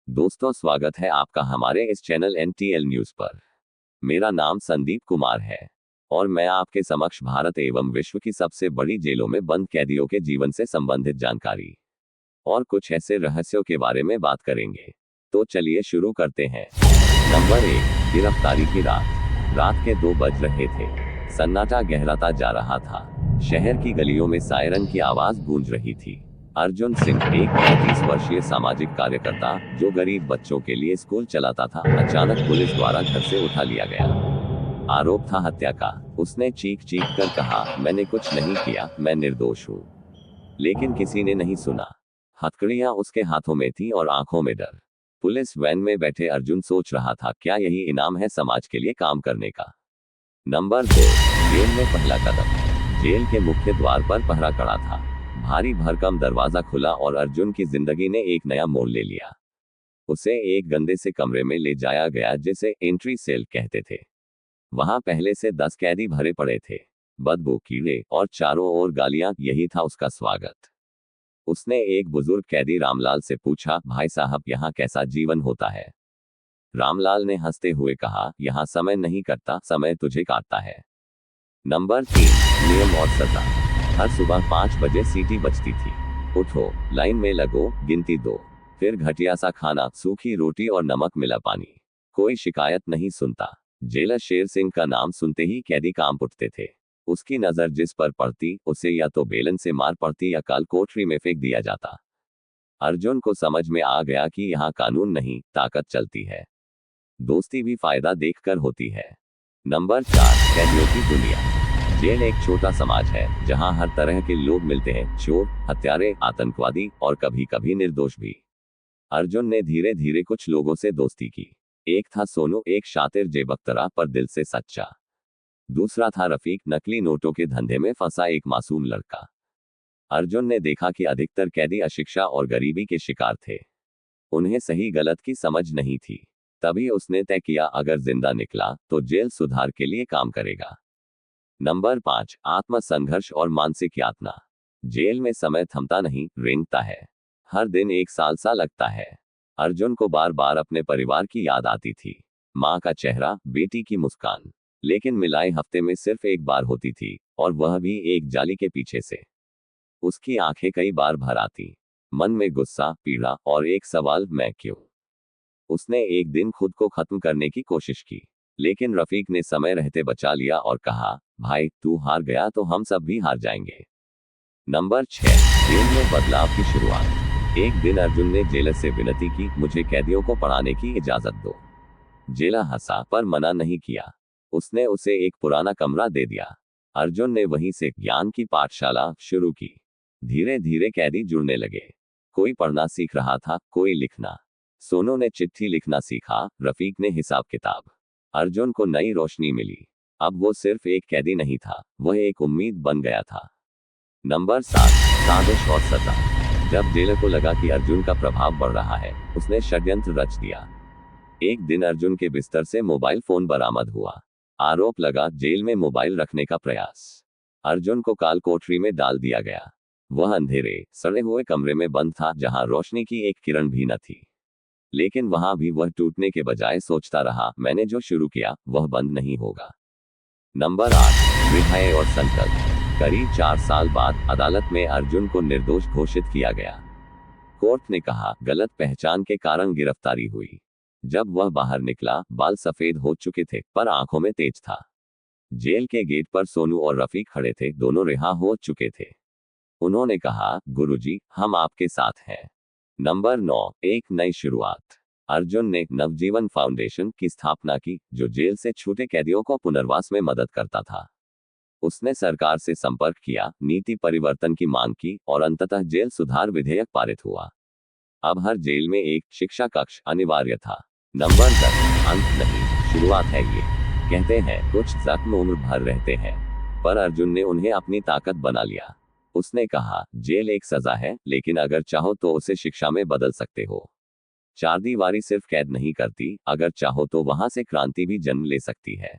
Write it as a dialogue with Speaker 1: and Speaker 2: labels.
Speaker 1: दोस्तों, स्वागत है आपका हमारे इस चैनल NTL न्यूज पर। मेरा नाम संदीप कुमार है और मैं आपके समक्ष भारत एवं विश्व की सबसे बड़ी जेलों में बंद कैदियों के जीवन से संबंधित जानकारी और कुछ ऐसे रहस्यों के बारे में बात करेंगे। तो चलिए शुरू करते हैं। नंबर 1, गिरफ्तारी की रात। रात के 2 बज रहे थे। सन्नाटा गहराता जा रहा था। शहर की गलियों में सायरन की आवाज गूंज रही थी। अर्जुन सिंह, एक 35 वर्षीय सामाजिक कार्यकर्ता जो गरीब बच्चों के लिए स्कूल चलाता था, अचानक पुलिस द्वारा घर से उठा लिया गया। आरोप था हत्या का। उसने चीख चीख कर कहा, मैंने कुछ नहीं किया, मैं निर्दोष हूँ। लेकिन किसी ने नहीं सुना। हथकड़ियां उसके हाथों में थी और आंखों में डर। पुलिस वैन में बैठे अर्जुन सोच रहा था, क्या यही इनाम है समाज के लिए काम करने का। नंबर 2, जेल में पहला कदम। जेल के मुख्य द्वार पर पहरा कड़ा था। भारी भरकम दरवाजा खुला और अर्जुन की जिंदगी ने एक नया मोड़ ले लिया। उसे एक गंदे से कमरे में ले जाया गया जिसे एंट्री सेल कहते थे। वहां पहले से 10 कैदी भरे पड़े थे। बदबू, कीड़े और चारों ओर गालियां, यही था उसका स्वागत। उसने एक बुजुर्ग कैदी रामलाल से पूछा, भाई साहब, यहाँ कैसा जीवन होता है। रामलाल ने हंसते हुए कहा, यहाँ समय नहीं कटता, समय तुझे काटता है। नंबर 3, नियम और सजा। हर सुबह 5 बजे सीटी बजती थी। उठो, लाइन में लगो, गिनती 2। फिर घटिया सा खाना, सूखी रोटी और नमक मिला पानी। कोई शिकायत नहीं सुनता। जेलर शेर सिंह का नाम सुनते ही कैदी कांप उठते थे। उसकी नजर जिस पर पड़ती, उसे या तो बेलन से मार पड़ती या काल कोठरी में फेंक दिया जाता। अर्जुन को समझ में आ गया कि यहाँ कानून नहीं, ताकत चलती है। दोस्ती भी फायदा देखकर होती है। नंबर 4, कैदियों की दुनिया। जेल एक छोटा समाज है जहां हर तरह के लोग मिलते हैं, चोर, हत्यारे, आतंकवादी और कभी कभी निर्दोष भी। अर्जुन ने धीरे धीरे कुछ लोगों से दोस्ती की। एक था सोनू, एक शातिर जेबकतरा पर दिल से सच्चा। दूसरा था रफीक, नकली नोटों के धंधे में फंसा एक मासूम लड़का। अर्जुन ने देखा कि अधिकतर कैदी अशिक्षा और गरीबी के शिकार थे। उन्हें सही गलत की समझ नहीं थी। तभी उसने तय किया, अगर जिंदा निकला तो जेल सुधार के लिए काम करेगा। नंबर 5, आत्म संघर्ष और मानसिक यातना। जेल में समय थमता नहीं, रेंगता है। हर दिन 1 साल सा लगता है। अर्जुन को बार बार अपने परिवार की याद आती थी। माँ का चेहरा, बेटी की मुस्कान। लेकिन मिलाई हफ्ते में सिर्फ एक बार होती थी, और वह भी एक जाली के पीछे से। उसकी आंखें कई बार भर आती। मन में गुस्सा, पीड़ा और एक सवाल, मैं क्यों। उसने एक दिन खुद को खत्म करने की कोशिश की, लेकिन रफीक ने समय रहते बचा लिया और कहा, भाई, तू हार गया तो हम सब भी हार जाएंगे। नंबर 6, जेल में बदलाव की शुरुआत। एक दिन अर्जुन ने जेलर से विनती की, मुझे कैदियों को पढ़ाने की इजाजत दो। जेलर हंसा पर मना नहीं किया। उसने उसे एक पुराना कमरा दे दिया। अर्जुन ने वहीं से ज्ञान की पाठशाला शुरू की। धीरे धीरे कैदी जुड़ने लगे। कोई पढ़ना सीख रहा था, कोई लिखना। सोनू ने चिट्ठी लिखना सीखा, रफीक ने हिसाब किताब। अर्जुन को नई रोशनी मिली। अब वो सिर्फ एक कैदी नहीं था, वह एक उम्मीद बन गया था। नंबर 7, साजिश और सजा। जब जेलर को लगा कि अर्जुन का प्रभाव बढ़ रहा है, उसने षड्यंत्र रच दिया। एक दिन अर्जुन के बिस्तर से मोबाइल फोन बरामद हुआ। आरोप लगा, जेल में मोबाइल रखने का प्रयास। अर्जुन को काल कोठरी में डाल दिया गया। वह अंधेरे, सड़े हुए कमरे में बंद था जहां रोशनी की एक किरण भी न थी। लेकिन वहां भी वह टूटने के बजाय सोचता रहा, मैंने जो शुरू किया वह बंद नहीं होगा। नंबर 8, विधायक और संकल्प। करीब 4 साल बाद अदालत में अर्जुन को निर्दोष घोषित किया गया। कोर्ट ने कहा, गलत पहचान के कारण गिरफ्तारी हुई। जब वह बाहर निकला, बाल सफेद हो चुके थे पर आंखों में तेज था। जेल के गेट पर सोनू और रफीक खड़े थे, दोनों रिहा हो चुके थे। उन्होंने कहा, गुरुजी, हम आपके साथ हैं। नंबर 9, एक नई शुरुआत। अर्जुन ने नवजीवन फाउंडेशन की स्थापना की, जो जेल से छूटे कैदियों को पुनर्वास में मदद करता था। उसने सरकार से संपर्क किया, नीति परिवर्तन की मांग की और अंततः जेल सुधार विधेयक पारित हुआ। अब हर जेल में एक शिक्षा कक्ष अनिवार्य था। नंबर 10, अंत नहीं, शुरुआत है ये। कहते हैं, कुछ जख्म उम्र भर रहते हैं, पर अर्जुन ने उन्हें अपनी ताकत बना लिया। उसने कहा, जेल एक सजा है, लेकिन अगर चाहो तो उसे शिक्षा में बदल सकते हो। चारदीवारी सिर्फ कैद नहीं करती, अगर चाहो तो वहां से क्रांति भी जन्म ले सकती है।